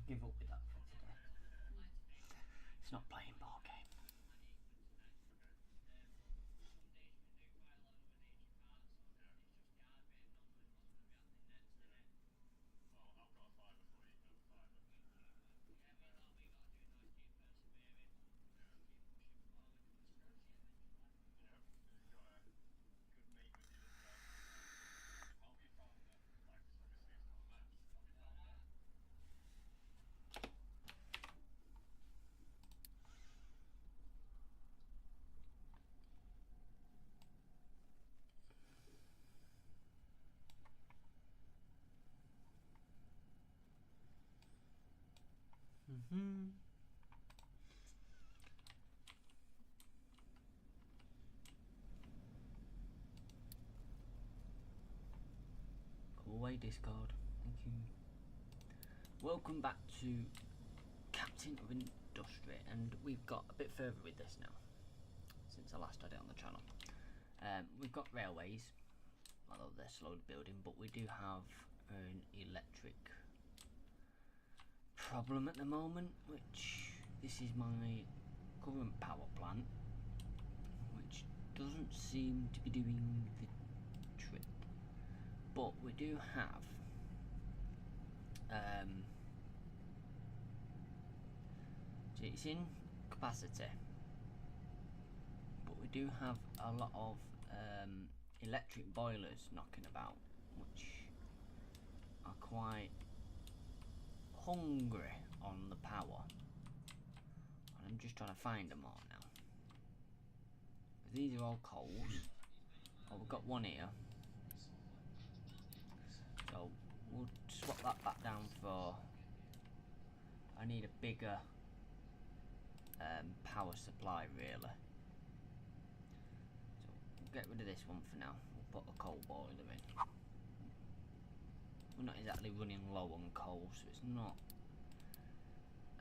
give up with that for today. It's not playing ball game. Go away, Discord. Thank you. Welcome back to Captain of Industry, and we've got a bit further with this now since I last had it on the channel. We've got railways, although they're slow building, but we do have an electric problem at the moment, which this is my current power plant, which doesn't seem to be doing the trick. But we do have so it's in capacity, but we do have a lot of electric boilers knocking about, which are quite hungry on the power, and I'm just trying to find them all now. These are all coals. Oh, we've got one here, so we'll swap that back down for, I need a bigger power supply really, so we'll get rid of this one for now. We'll put a coal boiler in. We're not exactly running low on coal, so it's not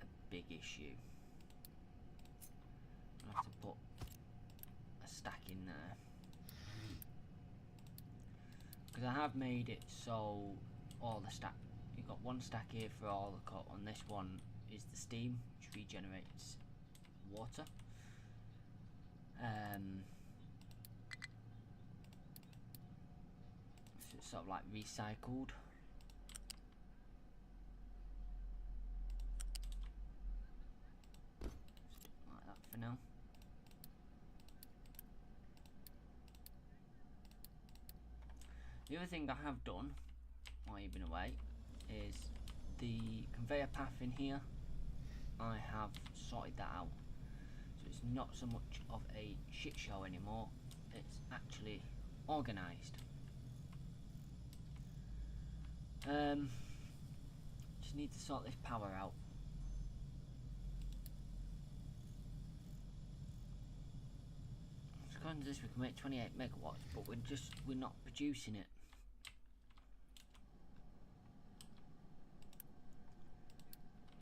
a big issue. I'll have to put a stack in there, because I have made it so all the stack, you've got one stack here for all the coal, and this one is the steam, which regenerates water. So it's sort of like recycled. Like that for now. The other thing I have done while you've been away is the conveyor path in here. I have sorted that out, so it's not so much of a shit show anymore. It's actually organised. Just need to sort this power out. According to this, we can make 28 megawatts, but we're not producing it.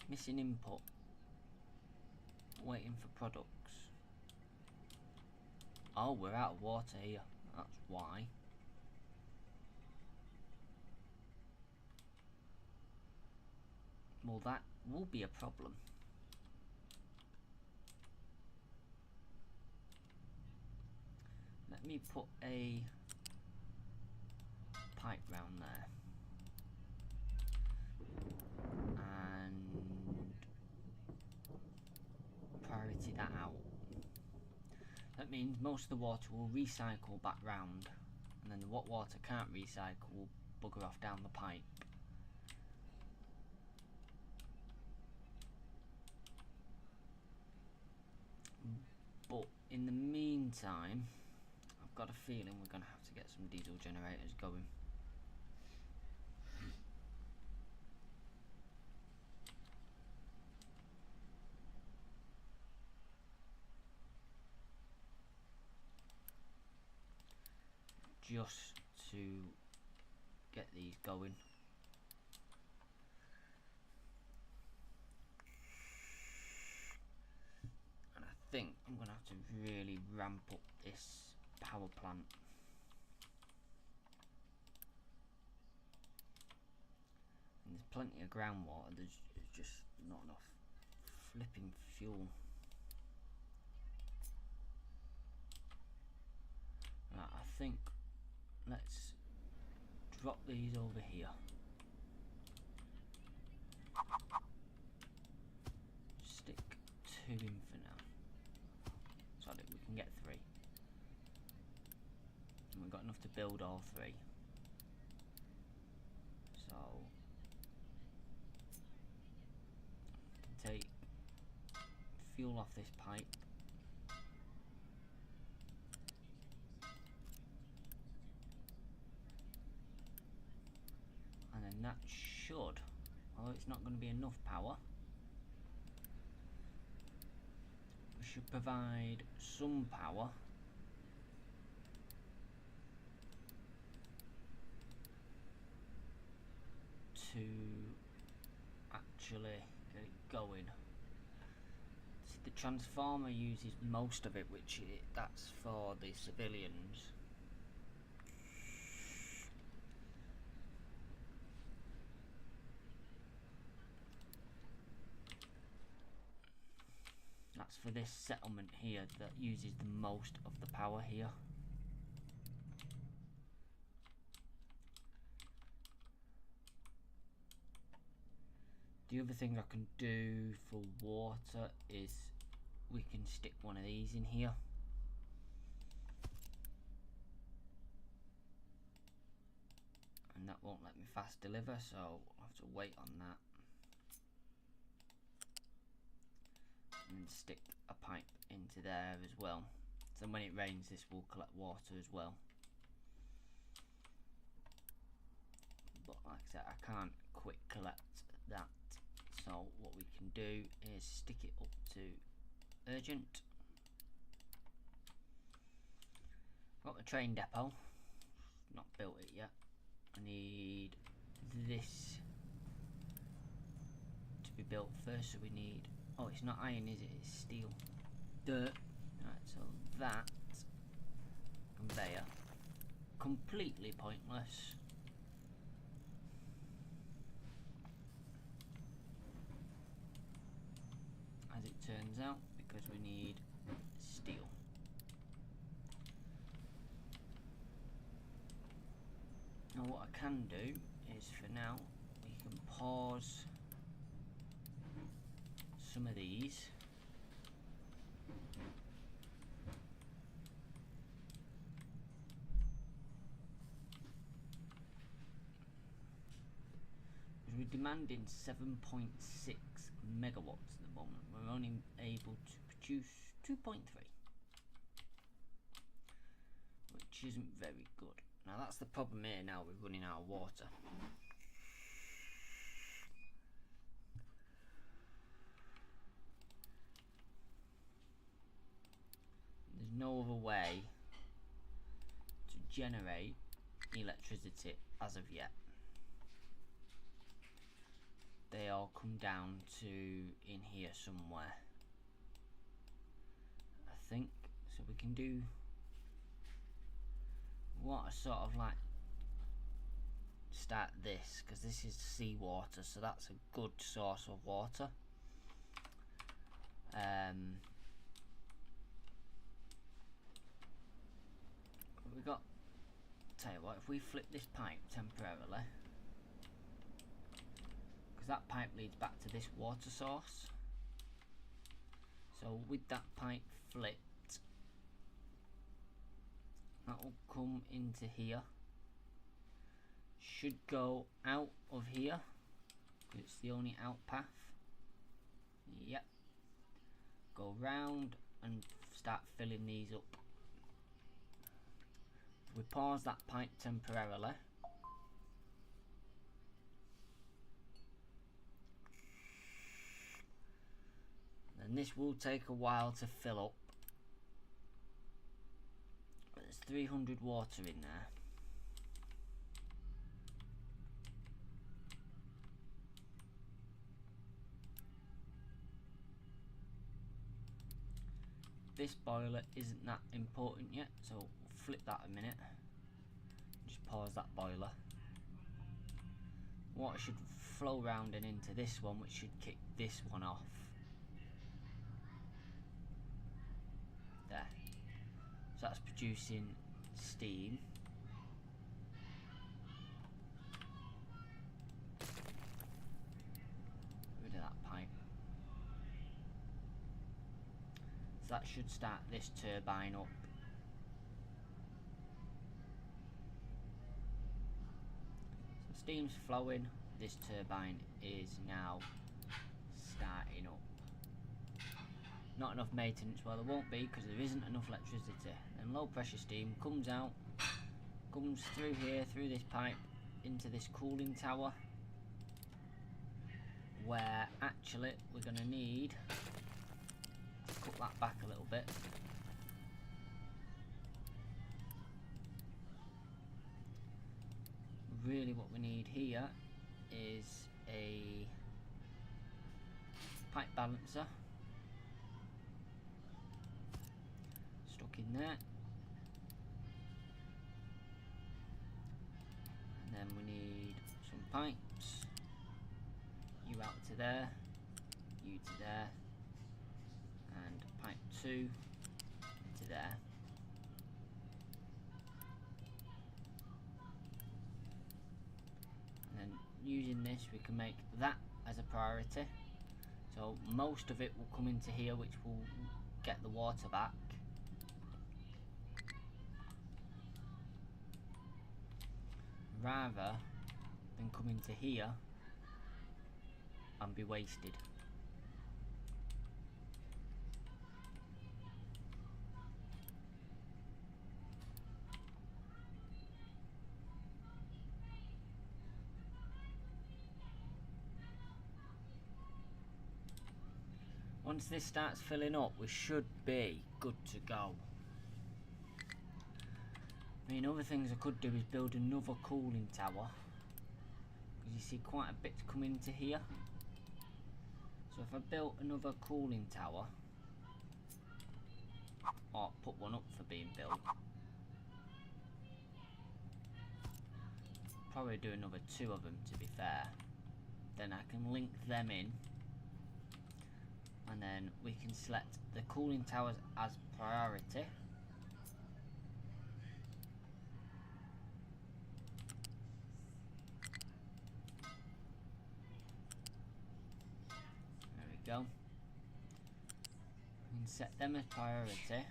Missing input. Waiting for products. Oh, we're out of water here. That's why. Well, that will be a problem. Let me put a pipe round there. And priority that out. That means most of the water will recycle back round, and then the what water can't recycle will bugger off down the pipe. But in the meantime, I've got a feeling we're going to have to get some diesel generators going. Just to get these going. And I think I'm going to have to really ramp up this power plant. And this plenty of groundwater, there's just not enough flipping fuel. Right, I think let's drop these over here. Stick 2 in for now, so that we can get 3. And we've got enough to build all 3. So take fuel off this pipe. And then that should, although it's not going to be enough power, we should provide some power to actually get it going. See, the transformer uses most of it, which that's for the civilians. That's for this settlement here that uses the most of the power here. The other thing I can do for water is we can stick one of these in here. And that won't let me fast deliver, so I'll have to wait on that. And stick a pipe into there as well. So when it rains, this will collect water as well. But like I said, I can't quick collect that. So what we can do is stick it up to urgent. Got the train depot. Not built it yet. I need this to be built first, so we need, oh, it's not iron, is it? It's steel. Dirt. Right, so that conveyor, completely pointless. As it turns out, because we need steel. Now what I can do is, for now, we can pause some of these. We're demanding 7.6 megawatts at the moment. We're only able to produce 2.3, which isn't very good. Now that's the problem here now, we're running out of water. There's no other way to generate electricity as of yet. They all come down to in here somewhere, I think. So we can do what a sort of like start this, because this is seawater, so that's a good source of water. We got, tell you what, if we flip this pipe temporarily, because that pipe leads back to this water source. So with that pipe flipped, that will come into here. Should go out of here, because it's the only out path. Yep. Go round and start filling these up. We pause that pipe temporarily. And this will take a while to fill up. But there's 300 water in there. This boiler isn't that important yet, so we'll flip that a minute. Just pause that boiler. water should flow round and into this one, which should kick this one off. There. So that's producing steam. Rid of that pipe. So that should start this turbine up. So steam's flowing. This turbine is now starting up. Not enough maintenance, well there won't be because there isn't enough electricity. And low pressure steam comes out, comes through here, through this pipe, into this cooling tower, where actually we're going to need to cut that back a little bit. Really what we need here is a pipe balancer stuck in there, and then we need some pipes, you out to there, you to there, and pipe 2 to there. Using this we can make that as a priority, so most of it will come into here, which will get the water back, rather than come into here and be wasted. Once this starts filling up, we should be good to go. I mean, other things I could do is build another cooling tower, because you see quite a bit come into here. So if I built another cooling tower, or put one up for being built, probably do another 2 of them to be fair. Then I can link them in, and then we can select the cooling towers as priority. There we go. We can set them as priority.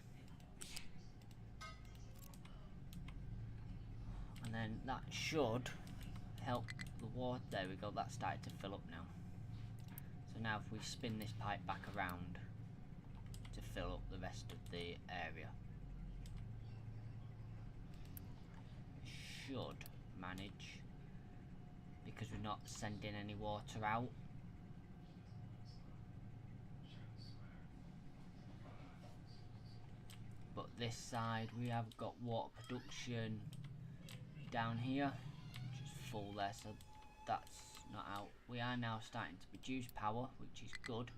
And then that should help the water. There we go, that started to fill up now. So now if we spin this pipe back around to fill up the rest of the area, it should manage, because we're not sending any water out. But this side we have got water production down here, which is full there, so that's not out. We are now starting to produce power, which is good.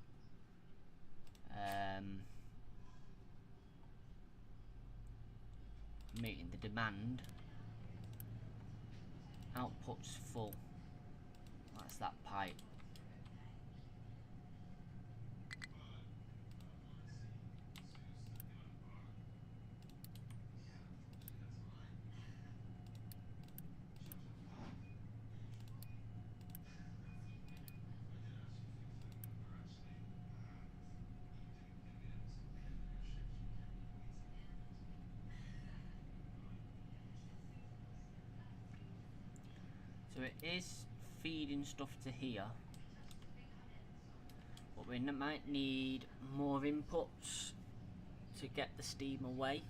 Meeting the demand. Output's full. That's that pipe. So it is feeding stuff to here, but we might need more inputs to get the steam away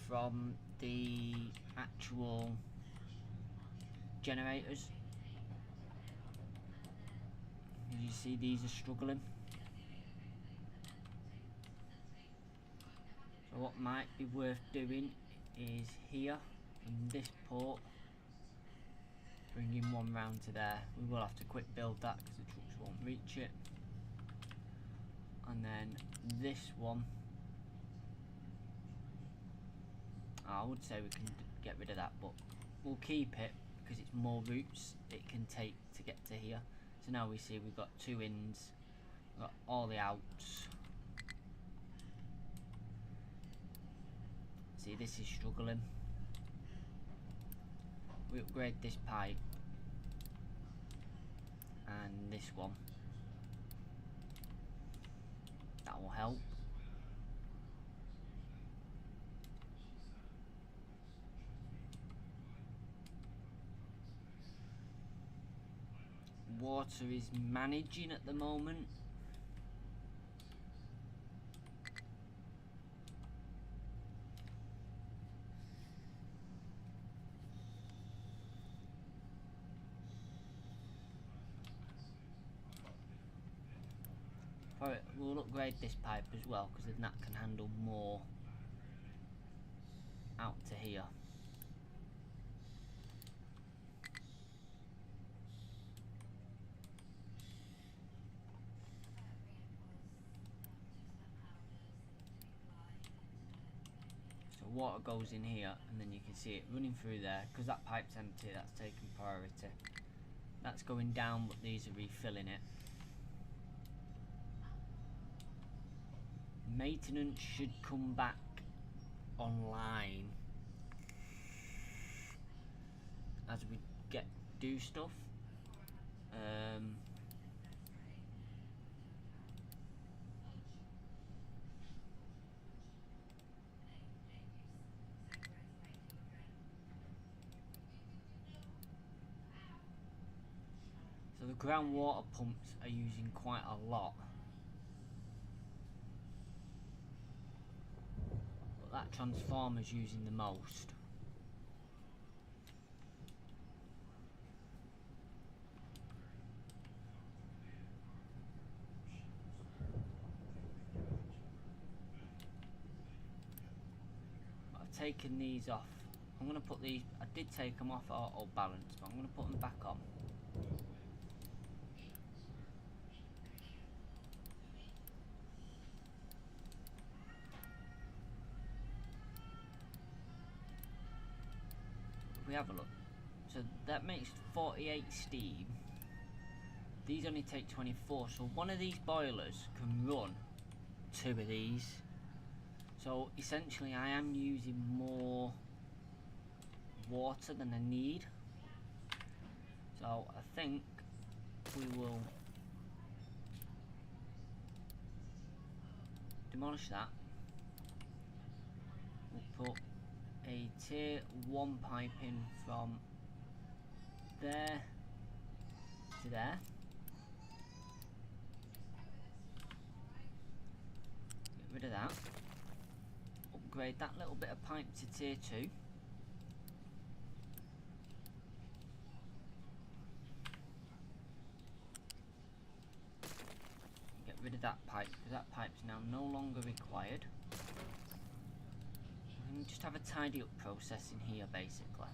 from the actual generators. As you see, these are struggling. So what might be worth doing is here in this port, bringing one round to there. We will have to quick build that because the trucks won't reach it. And then this one, I would say we can get rid of that, but we'll keep it because it's more routes it can take to get to here. So now we see we've got 2 ins, we've got all the outs. See, this is struggling. We upgrade this pipe and this one. That will help. Water is managing at the moment. Alright, we'll upgrade this pipe as well because then that can handle more out to here. So water goes in here and then you can see it running through there because that pipe's empty, that's taking priority. That's going down but these are refilling it. Maintenance should come back online as we do stuff. So the groundwater pumps are using quite a lot. That transformer's using the most. I've taken these off. I'm going to put these, I did take them off auto balance, but I'm going to put them back on. We have a look. So that makes 48 steam. These only take 24, so one of these boilers can run 2 of these. So essentially I am using more water than I need. So I think we will demolish that. We'll put a tier 1 pipe in from there to there. Get rid of that. Upgrade that little bit of pipe to tier 2. Get rid of that pipe because that pipe's now no longer required. And just have a tidy up process in here basically.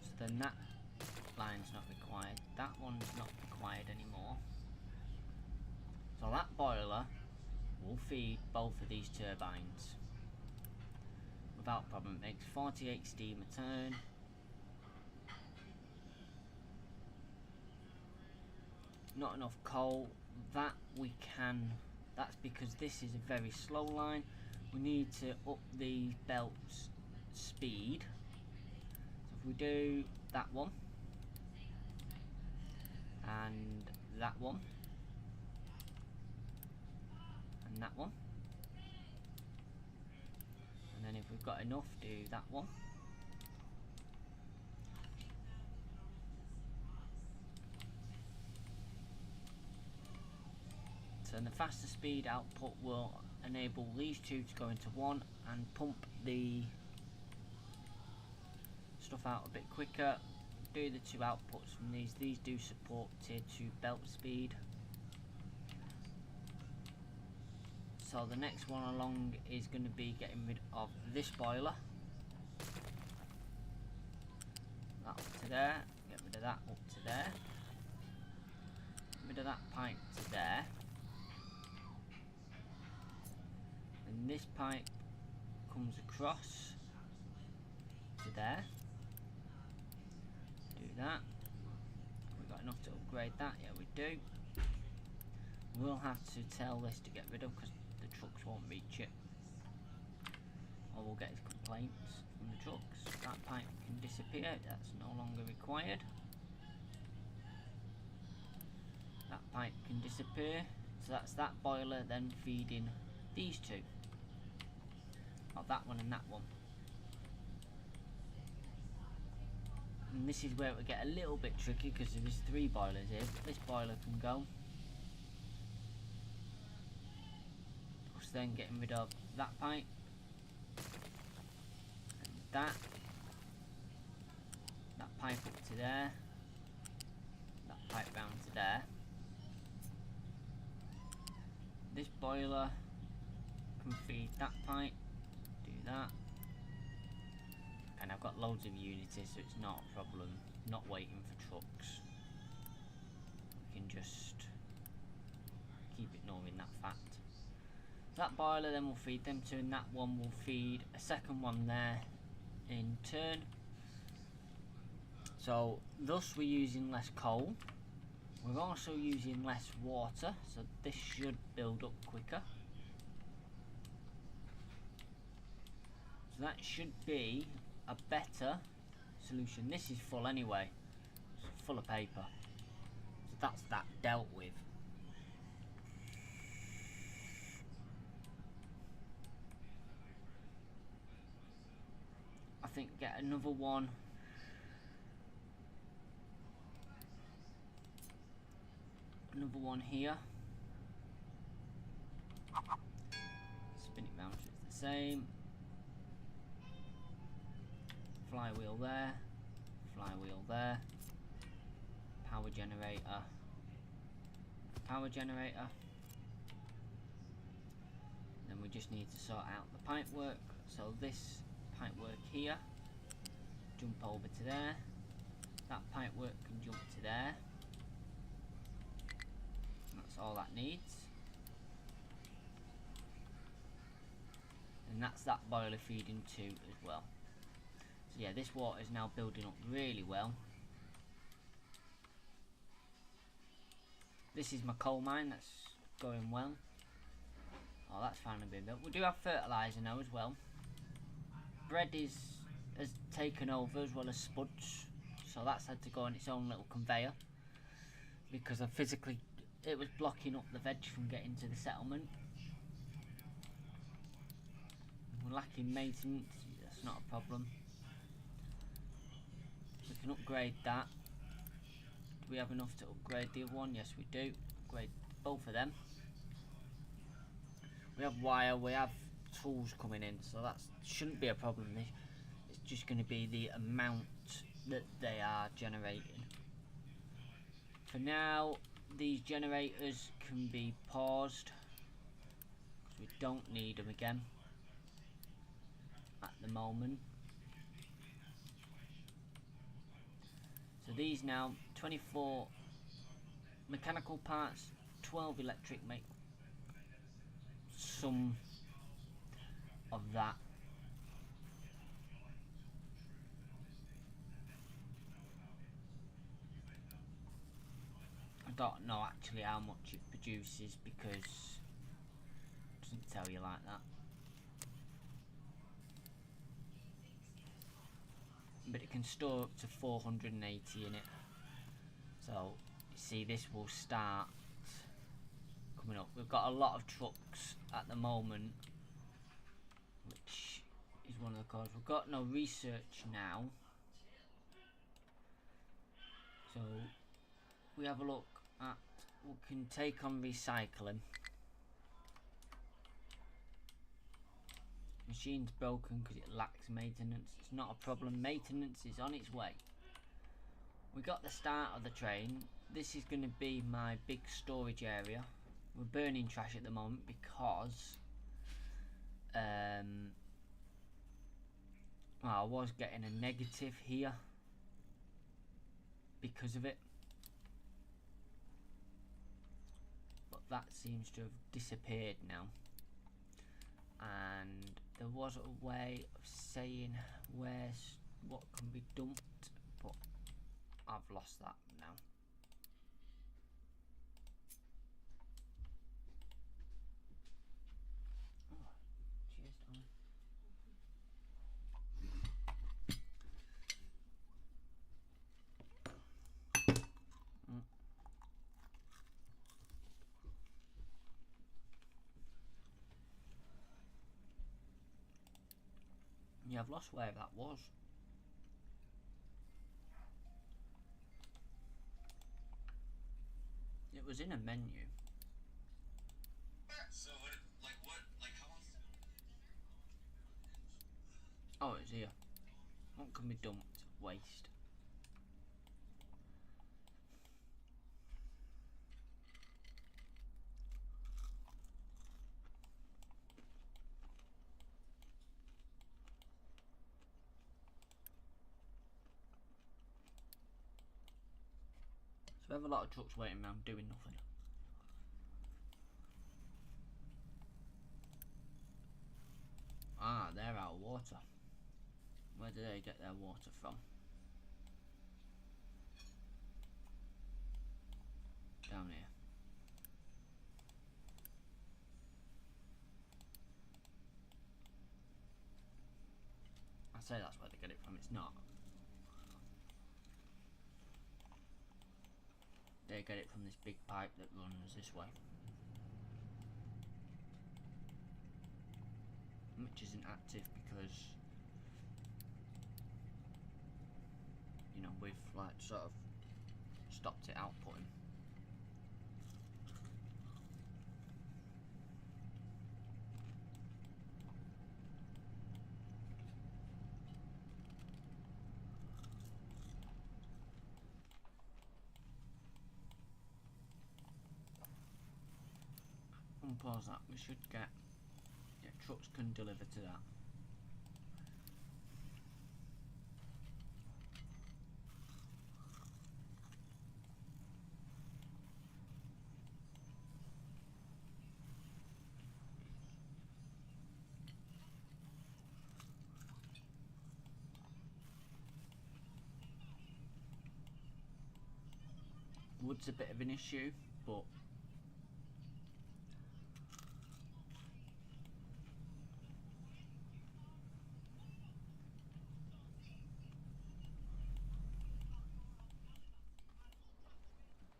So then that line's not required, that one's not required anymore. So that boiler will feed both of these turbines without problem. It makes 48 steam a turn. Not enough coal, that we can. That's because this is a very slow line. We need to up the belt's speed. So if we do that one and that one and that one, and then if we've got enough, do that one. So the faster speed output will enable these 2 to go into 1 and pump the stuff out a bit quicker. Do the 2 outputs from these. These do support tier 2 belt speed. So the next one along is going to be getting rid of this boiler. That up to there. Get rid of that up to there. Get rid of that pipe to there. And this pipe comes across to there. Do that. We've got enough to upgrade that. Yeah, we do. We'll have to tell this to get rid of because the trucks won't reach it. Or we'll get complaints from the trucks. That pipe can disappear. That's no longer required. That pipe can disappear. So that's that boiler then feeding these two. Not that one and that one. And this is where it will get a little bit tricky because there is 3 boilers here. But this boiler can go. Plus then getting rid of that pipe. And that. That pipe up to there. That pipe round to there. This boiler can feed that pipe. Do that. And I've got loads of units, so it's not a problem. Not waiting for trucks. We can just keep ignoring that fact. That boiler then will feed them two, and that one will feed a second one there in turn. So thus we're using less coal. We're also using less water, so this should build up quicker. So that should be a better solution. This is full anyway. It's full of paper. So that's that dealt with. I think get another one. Another one here. Spin it round so it's the same. Flywheel there. Flywheel there. Power generator. Power generator. Then we just need to sort out the pipe work. So this pipe work here. Jump over to there. That pipe work can jump to there. That's all that needs. And that's that boiler feeding too as well. So yeah, this water is now building up really well. This is my coal mine, that's going well. Oh, that's finally been built. We do have fertiliser now as well. Bread has taken over as well as spuds. So that's had to go on its own little conveyor. Because it was blocking up the veg from getting to the settlement. We're lacking maintenance, that's not a problem. We can upgrade that. Do we have enough to upgrade the other one? Yes we do. Upgrade both of them. We have wire, we have tools coming in, so that shouldn't be a problem. It's just going to be the amount that they are generating. For now, these generators can be paused because we don't need them again at the moment. So these now 24 mechanical parts, 12 electric make some of that. I don't know actually how much it produces because it doesn't tell you like that. But it can store up to 480 in it. So you see this will start coming up. We've got a lot of trucks at the moment, which is one of the causes. We've got no research now. So we have a look at, we can take on recycling. Machine's broken because it lacks maintenance. It's not a problem. Maintenance is on its way. We got the start of the train. This is going to be my big storage area. We're burning trash at the moment because well, I was getting a negative here because of it, but that seems to have disappeared now. And there was a way of saying what can be dumped, but I've lost that now. Oh, cheers, darling. Yeah, I've lost where that was. It was in a menu. So like how long? Oh, it's here. What can be dumped? Waste. So we have a lot of trucks waiting around doing nothing. Ah, they're out of water. Where do they get their water from? Down here. I say that's where they get it from, it's not. They get it from this big pipe that runs this way. Which isn't active because, you know, we've like sort of stopped it outputting. Unpause that, we should get, yeah, trucks can deliver to that. Wood's a bit of an issue, but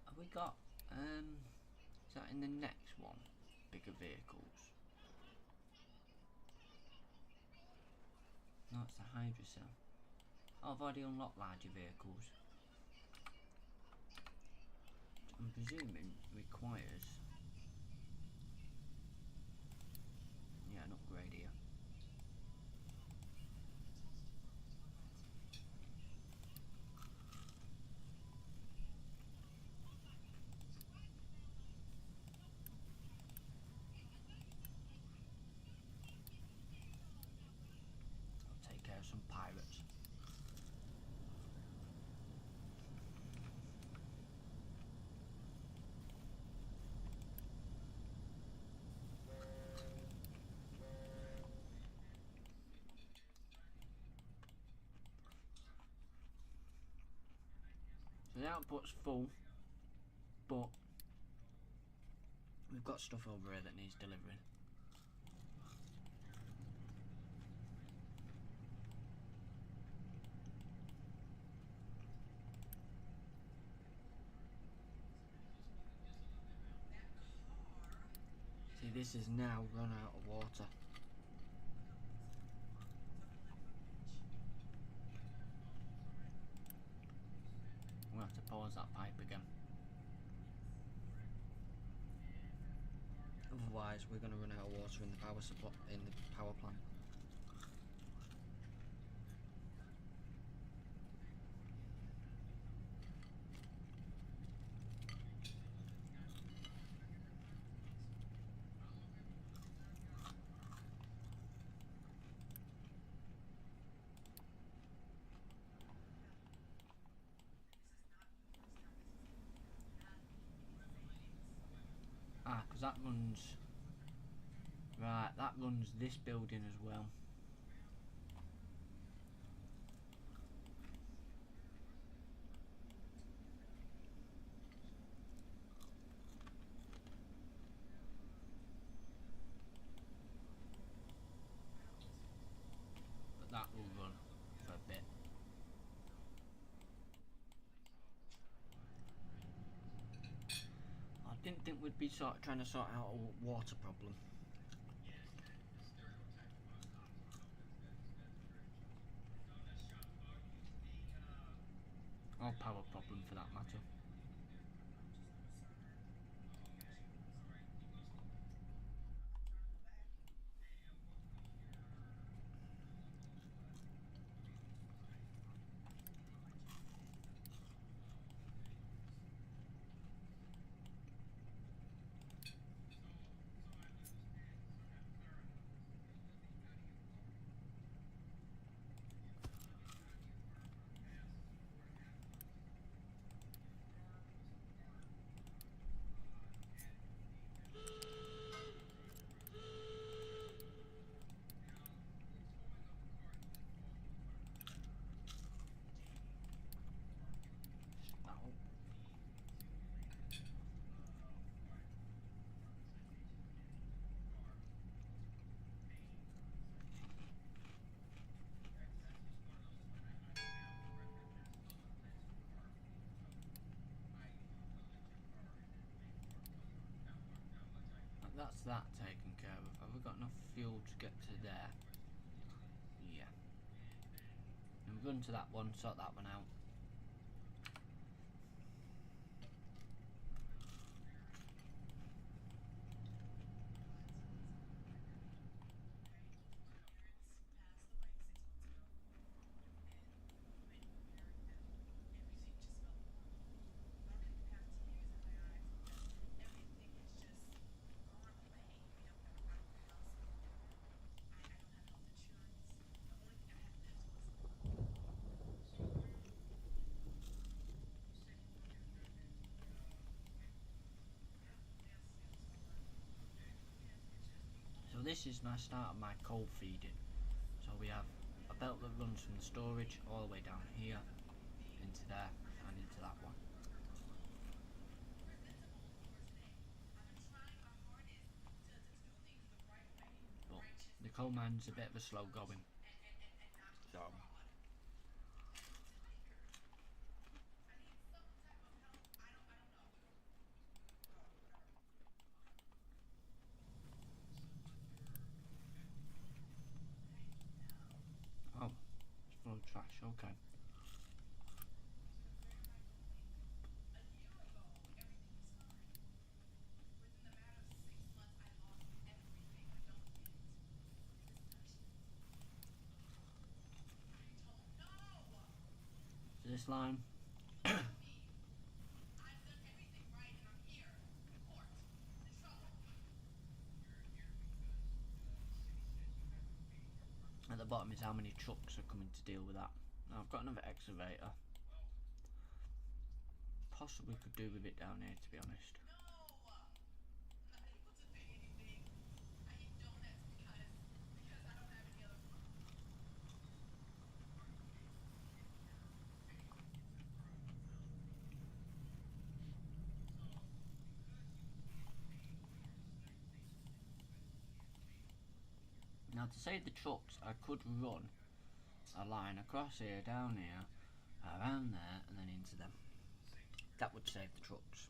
have we got, is that in the next one? Bigger vehicles? No, it's the Hydra cell. Oh, I've already unlocked larger vehicles. I'm presuming requires, yeah, an upgrade here. I'll take care of some pirates. So the output's full, but we've got stuff over here that needs delivering. See, this has now run out of water. We'll have to pause that pipe again. Otherwise, we're going to run out of water in the power supply, in the power plant. Ah, because that runs Right, that runs this building as well. But that will run for a bit. I didn't think we'd be trying to sort out a water problem. Or power problem for that matter. That's that taken care of. Have we got enough fuel to get to there? Yeah. And we run to that one, sort that one out. So this is my start of my coal feeding. So we have a belt that runs from the storage all the way down here, into there, and into that one. But the coal mine's a bit of a slow going. So oh, it's full of trash, okay. So this line at the bottom is how many trucks are coming to deal with that. Now I've got another excavator. Possibly could do with it down here, to be honest. Now to save the trucks, I could run a line across here, down here, around there, and then into them. That would save the trucks.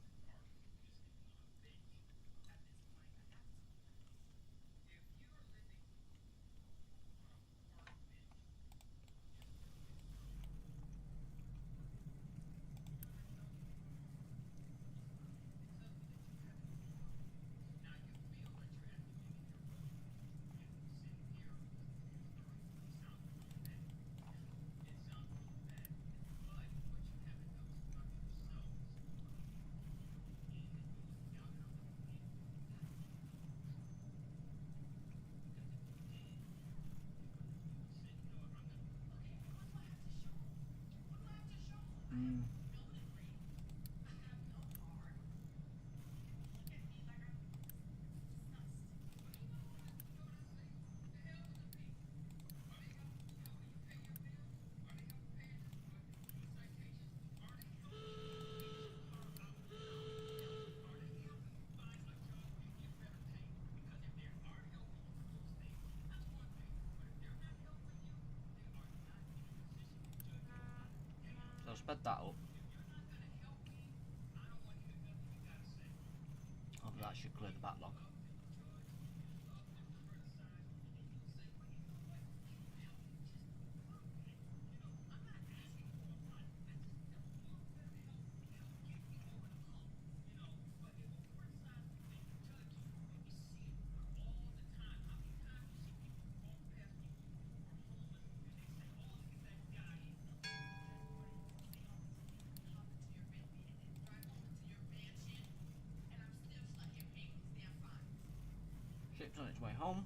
sped that up. Hopefully that should clear the backlog. Ship's on its way home.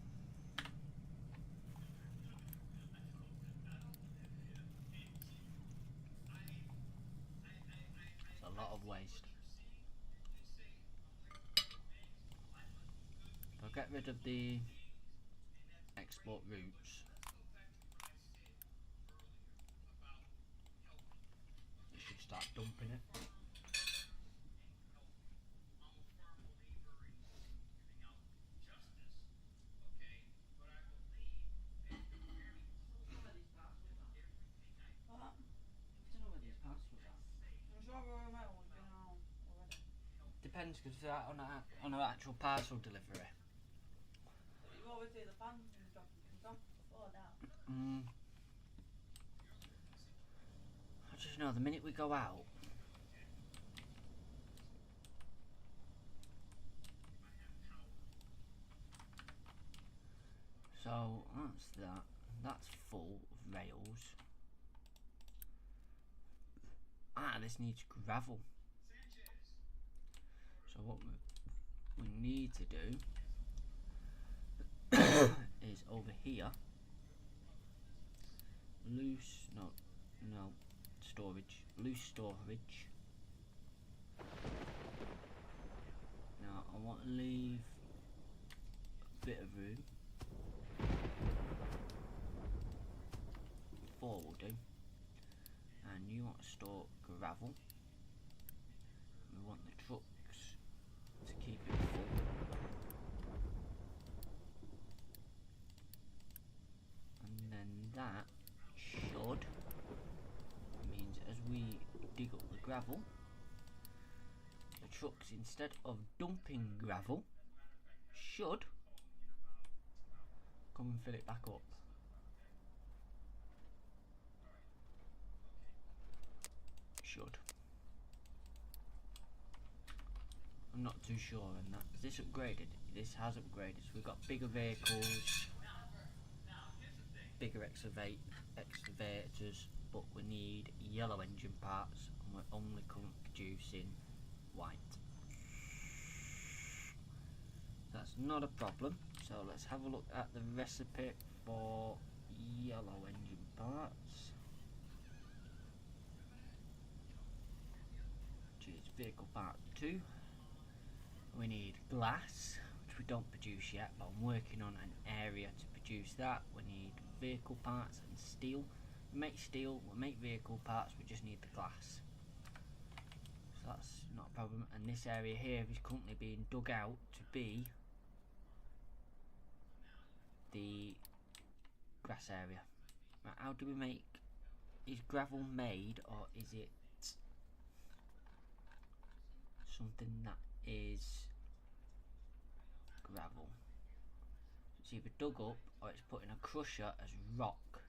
It's a lot of waste. If I get rid of the export routes, it should start dumping it. Depends, because they're on an actual parcel delivery. You always do the fans and dropping things off before that. I just know the minute we go out, so that's that. That's full of rails. This needs gravel. So what we need to do is over here, loose storage. Now I want to leave a bit of room. 4 will do. And you want to store gravel. We want the trucks to keep it full. And then that should means as we dig up the gravel, the trucks, instead of dumping gravel, should come and fill it back up. Should. I'm not too sure on that. Is this upgraded? This has upgraded. So we've got bigger vehicles, bigger excavators, but we need yellow engine parts, and we're only currently producing white. That's not a problem. So let's have a look at the recipe for yellow engine parts. Vehicle part 2. We need glass, which we don't produce yet, but I'm working on an area to produce that. We need vehicle parts and steel. We make steel, we make vehicle parts, we just need the glass. So that's not a problem. And this area here is currently being dug out to be the grass area. Right, how do we make, is gravel made, or is it something that is gravel? It's either dug up or it's put in a crusher as rock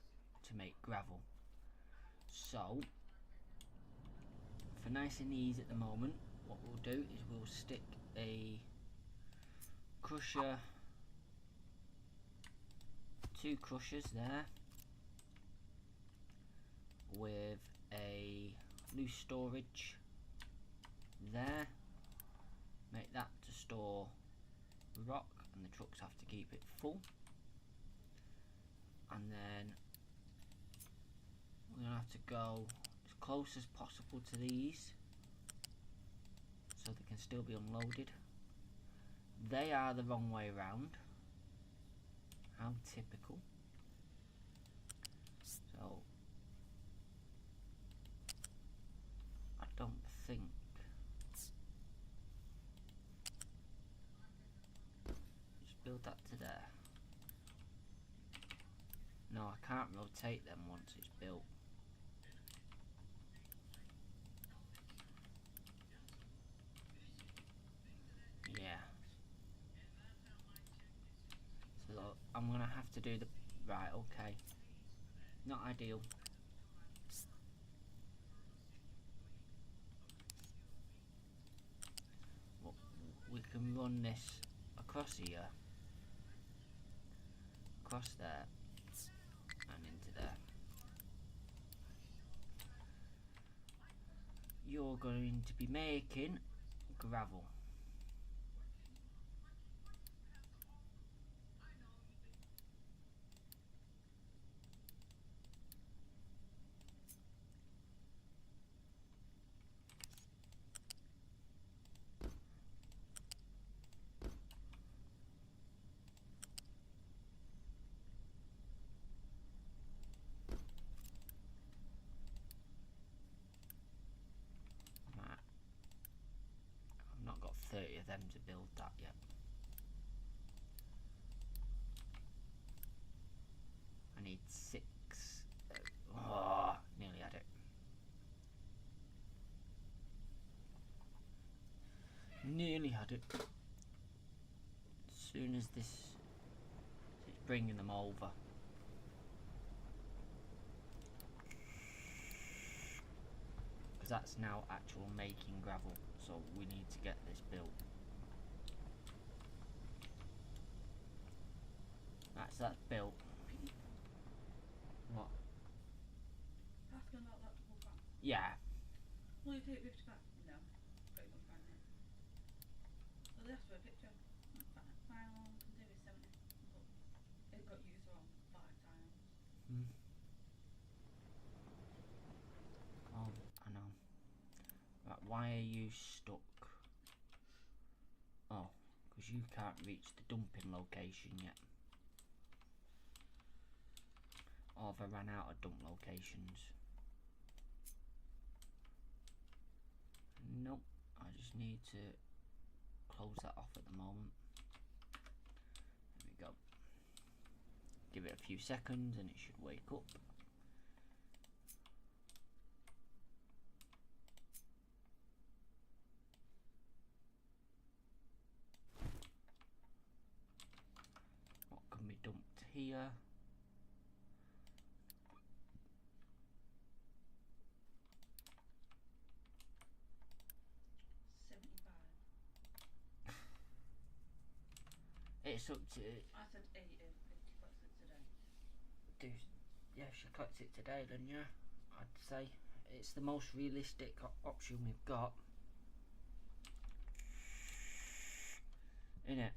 to make gravel. So for nice and easy at the moment, what we'll do is we'll stick a crusher, 2 crushers there with a loose storage there, make that to store rock, and the trucks have to keep it full. And then we're gonna have to go as close as possible to these so they can still be unloaded. They are the wrong way around. How typical. So I don't think build that to there. No, I can't rotate them once it's built. I have to do the... Right, okay. Not ideal. Well, we can run this across here. Across there. And into there. You're going to be making gravel. Right. I've not got 30 of them to build that yet. I need 6. Oh, nearly had it. Nearly had it. As soon as this is bringing them over. Because that's now actual making gravel, so we need to get this built. That's built. What? Asking about that double back. Yeah. Will you take 50 back? No. Got your money back now. Well, they asked for a picture. Fine, all I can do is 70. But it got used wrong 5 times. Oh, I know. Right, why are you stuck? Oh, because you can't reach the dumping location yet. Or have I ran out of dump locations? Nope, I just need to close that off at the moment. There we go. Give it a few seconds and it should wake up. What can be dumped here? It's up to... I said 80 if she collects it today. Yeah, she collects it today then, yeah. I'd say it's the most realistic option we've got. Innit?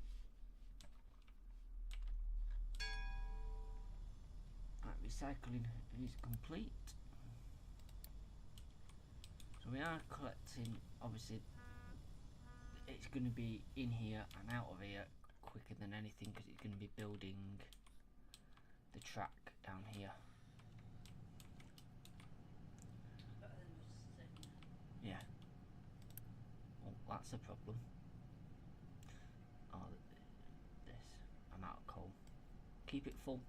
Right, recycling is complete. So we are collecting, obviously, it's going to be in here and out of here quicker than anything because it's going to be building the track down here. Better than just sitting there. Yeah. Well, that's a problem. Oh, this. I'm out of coal. Keep it full.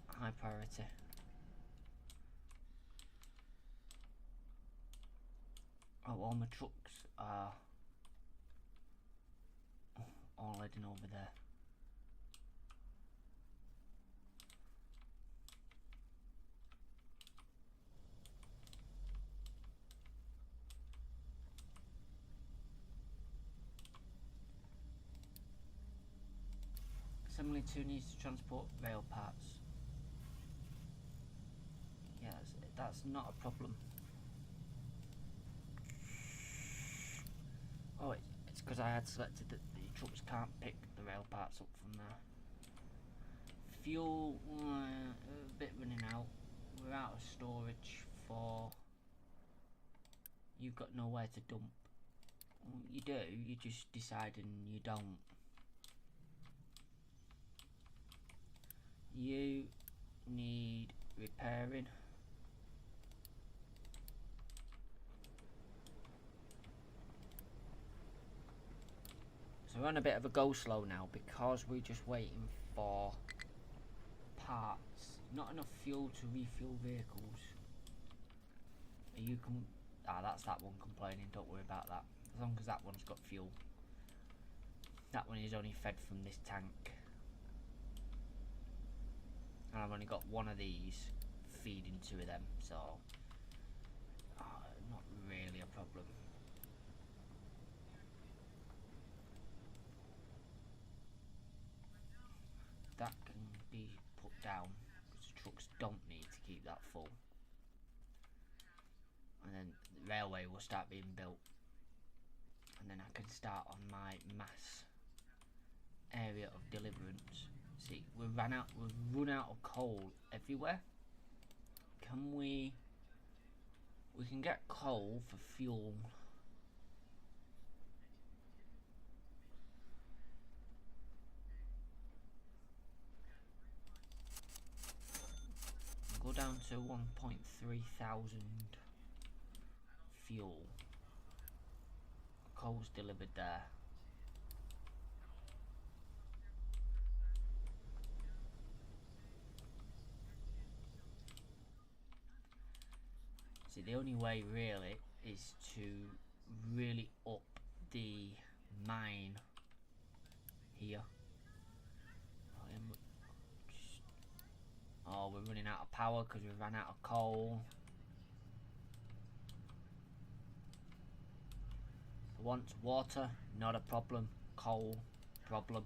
High priority. Oh, all my trucks are all heading over there. Assembly 2 needs to transport rail parts. Yeah, that's not a problem. Oh, it's because I had selected that the trucks can't pick the rail parts up from there. Fuel, a bit running out. We're out of storage for... You've got nowhere to dump. Well, you do, you just decide and you don't. You need repairing. So we're on a bit of a go slow now because we're just waiting for parts. Not enough fuel to refuel vehicles. You can... Ah, that's that one complaining, don't worry about that. As long as that one's got fuel. That one is only fed from this tank. and I've only got one of these feeding two of them, so not really a problem. That can be put down because the trucks don't need to keep that full, and then the railway will start being built, and then I can start on my mass area of deliverance. See, we've run out of coal everywhere. Can we can get coal for fuel. Go down to 1.3 thousand fuel. Coal's delivered there. See, the only way really is to really up the mine here. Oh, we're running out of power because we ran out of coal. I want water, not a problem. Coal, problem.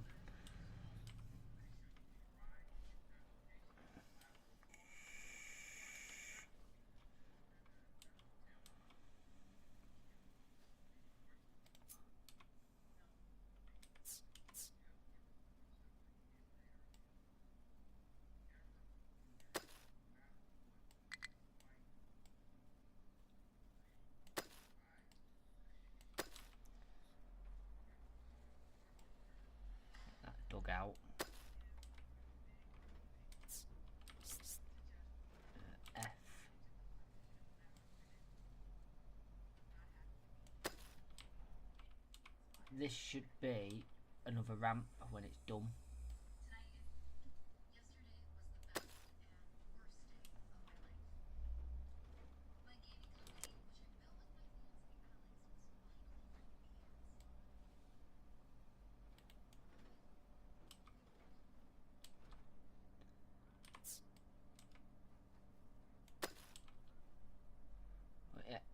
That dug out. F. This should be another ramp when it's done.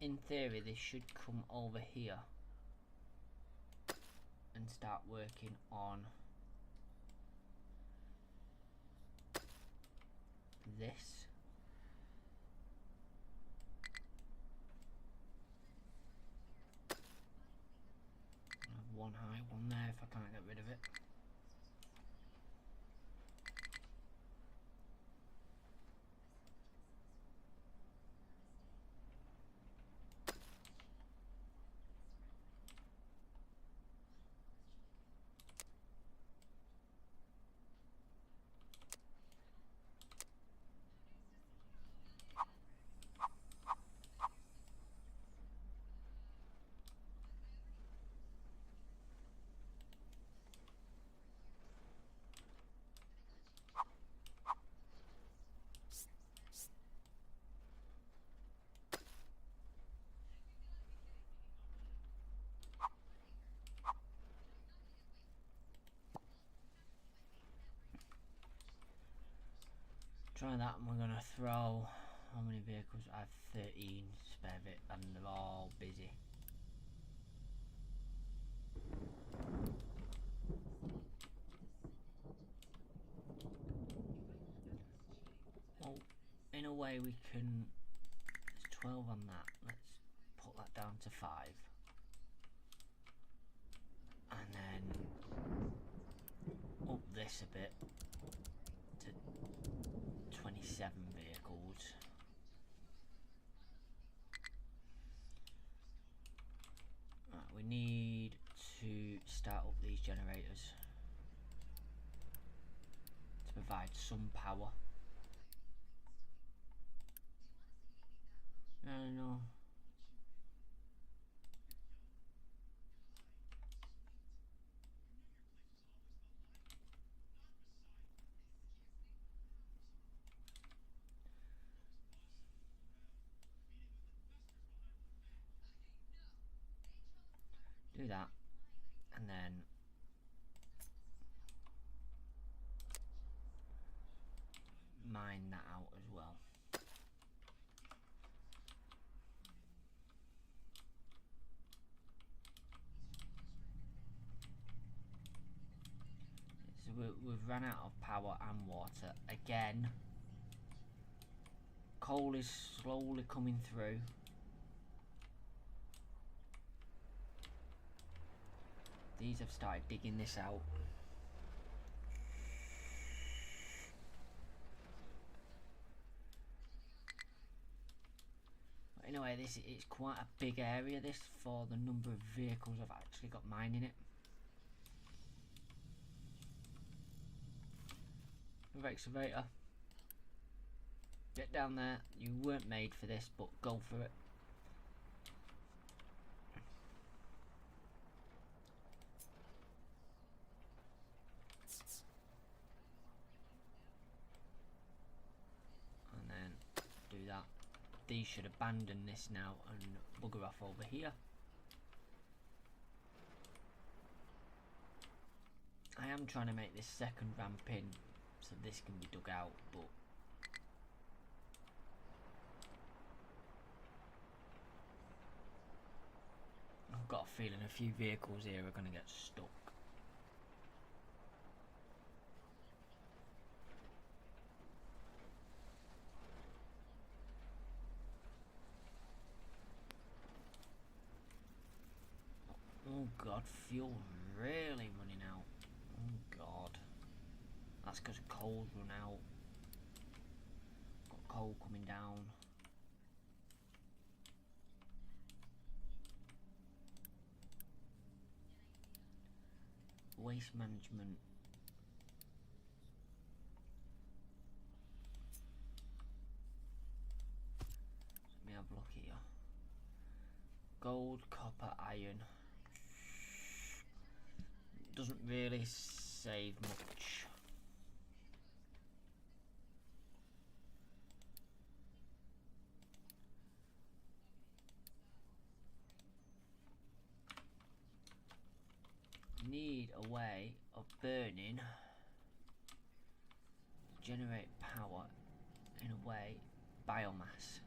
In theory, this should come over here and start working on this. I have one high one there if I can't get rid of it. Try that, and we're gonna throw how many vehicles? I have 13 spare bit, and they're all busy. Well, in a way we can. There's 12 on that. Let's put that down to 5, and then up this a bit to 27 vehicles. Right, we need to start up these generators to provide some power. No. Do that, and then that out as well. So we've run out of power and water again. Coal is slowly coming through. These have started digging this out. But anyway, it's quite a big area, this, for the number of vehicles I've actually got mining it. Excavator, get down there. You weren't made for this, but go for it. And then do that. These should abandon this now and bugger off over here. I am trying to make this second ramp in so this can be dug out, but I've got a feeling a few vehicles here are going to get stuck. Oh god, fuel really running out. Oh god. That's because coal's run out. Got coal coming down. Waste management. Let me have a look here. Gold, copper, iron. Doesn't really save much. Need a way of burning to generate power, in a way, biomass.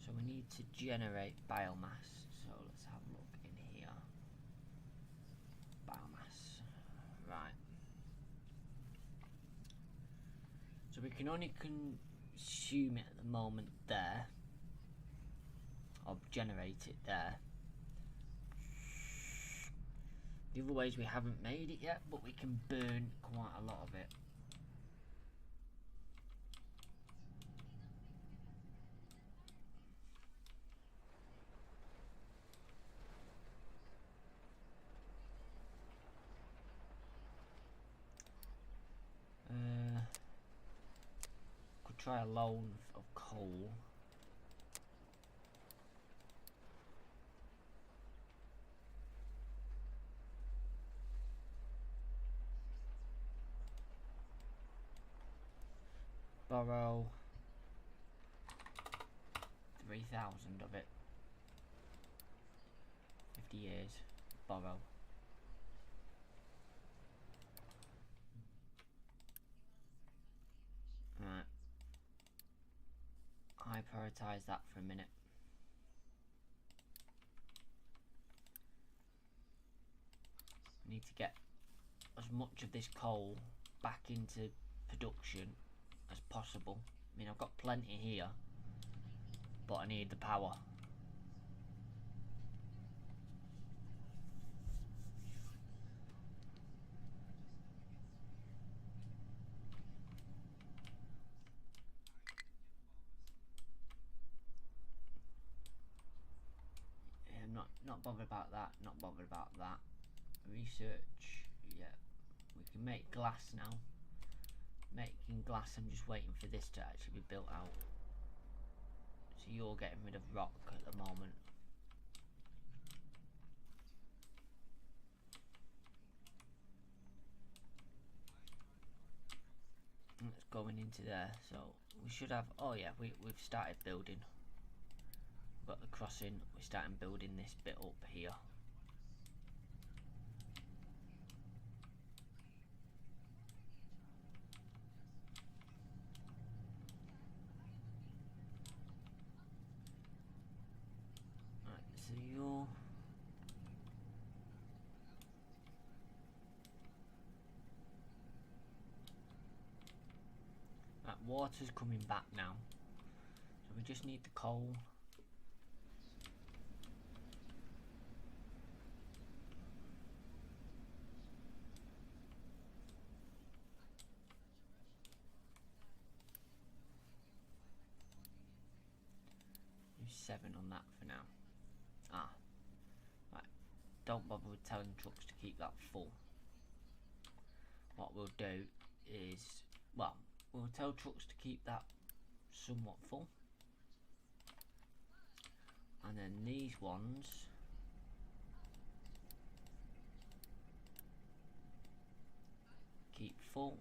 So we need to generate biomass. So let's have a look in here. Biomass. Right. So we can only consume it at the moment there. Or generate it there. The other ways we haven't made it yet, but we can burn quite a lot of it. Could try a loan of coal. Borrow 3,000 of it. 50 years. Borrow. Right. I prioritise that for a minute. I need to get as much of this coal back into production as possible. I mean, I've got plenty here, but I need the power. Yeah, I'm not bothered about that, not bothered about that. Research, yeah. We can make glass now. Making glass, I'm just waiting for this to actually be built out. So you're getting rid of rock at the moment. It's going into there, so we should have, oh yeah, we've started building. We've got the crossing, we're starting building this bit up here. water's coming back now. So we just need the coal. Do 7 on that for now. Ah. Right. Don't bother with telling trucks to keep that full. What we'll do is, well, we'll tell trucks to keep that somewhat full. And then these ones keep full,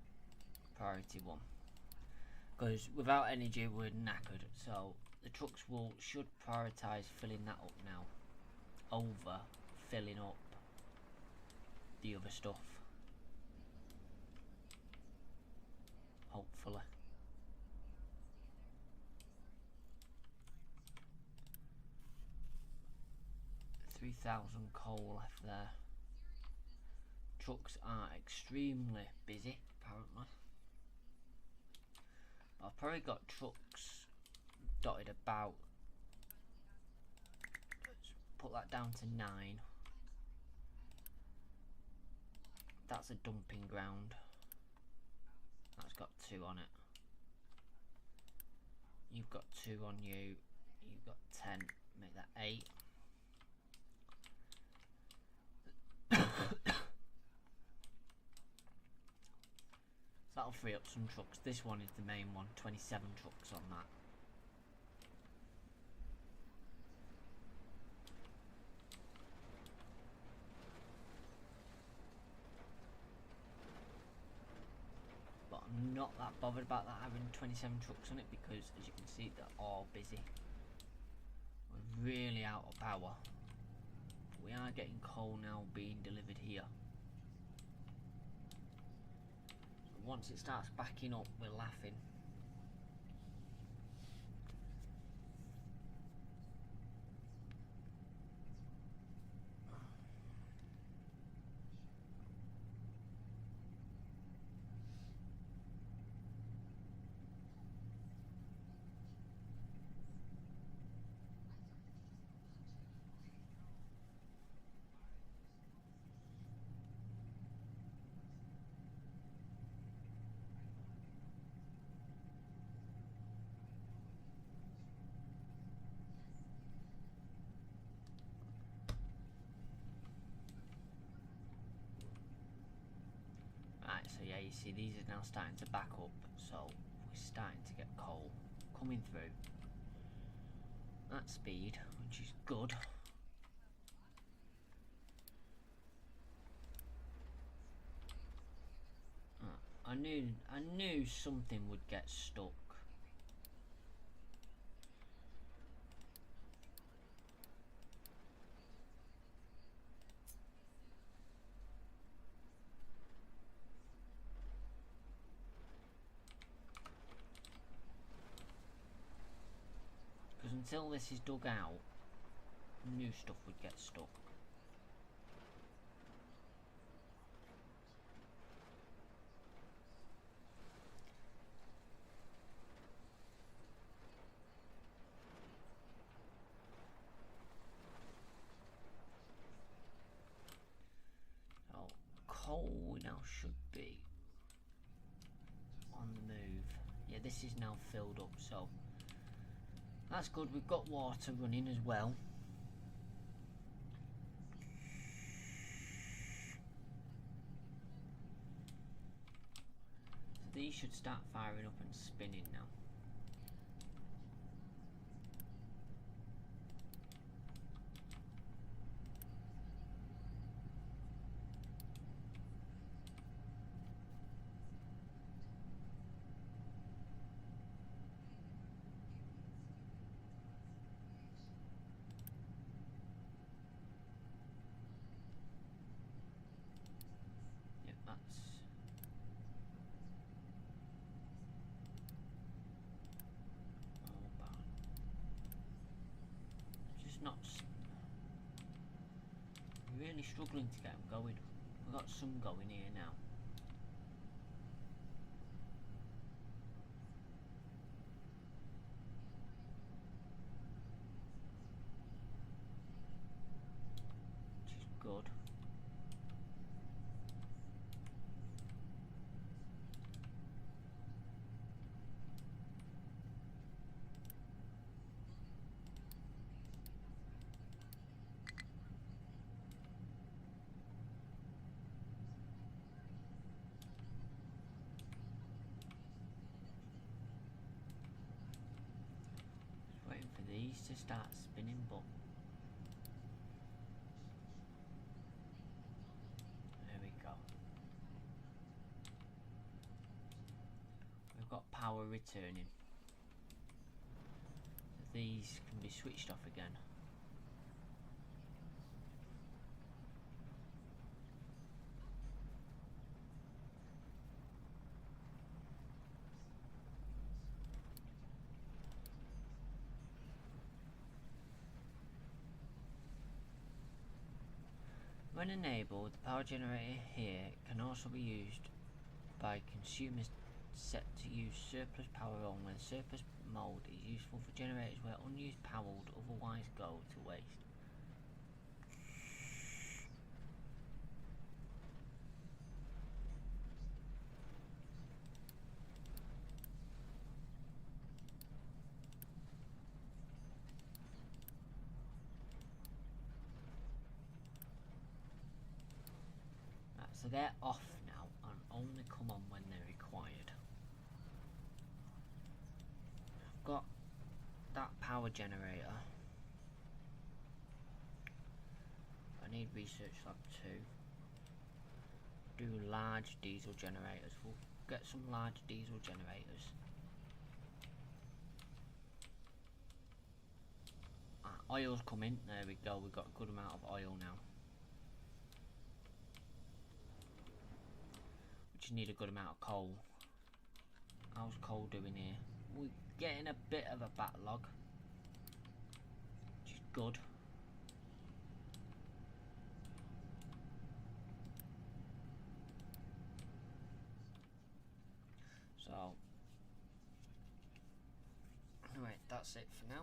priority 1. Because without energy we're knackered, so the trucks should prioritise filling that up now over filling up the other stuff. Hopefully. 3,000 coal left there. Trucks are extremely busy, apparently. I've probably got trucks dotted about. Let's put that down to 9. That's a dumping ground. That's got 2 on it. You've got 2 on you. You've got 10. Make that 8. So that'll free up some trucks. This one is the main one. 27 trucks on that. But I'm not that bothered about that having 27 trucks on it, because as you can see they're all busy. We're really out of power. We are getting coal now being delivered here. So once it starts backing up, we're laughing. Right, so yeah, you see these are now starting to back up, so we're starting to get coal coming through at speed, which is good. I knew something would get stuck. Because until this is dug out, new stuff would get stuck. So coal now should be on the move. Yeah, this is now filled up, so that's good. We've got water running as well. So these should start firing up and spinning now. Yep, that's all bad. Just not really struggling to get them going. We've got some going here now. good. Just waiting for these to start spinning, but there we go. We've got power returning. So these can be switched off again. When enabled, the power generator here can also be used by consumers set to use surplus power only. The surplus mode is useful for generators where unused power would otherwise go to waste. So they're off now and only come on when they're required. I've got that power generator. I need research lab 2. Do large diesel generators. We'll get some large diesel generators. Oil's coming. There we go. We've got a good amount of oil now. Just need a good amount of coal. How's coal doing here? We're getting a bit of a backlog, which is good. So anyway, that's it for now.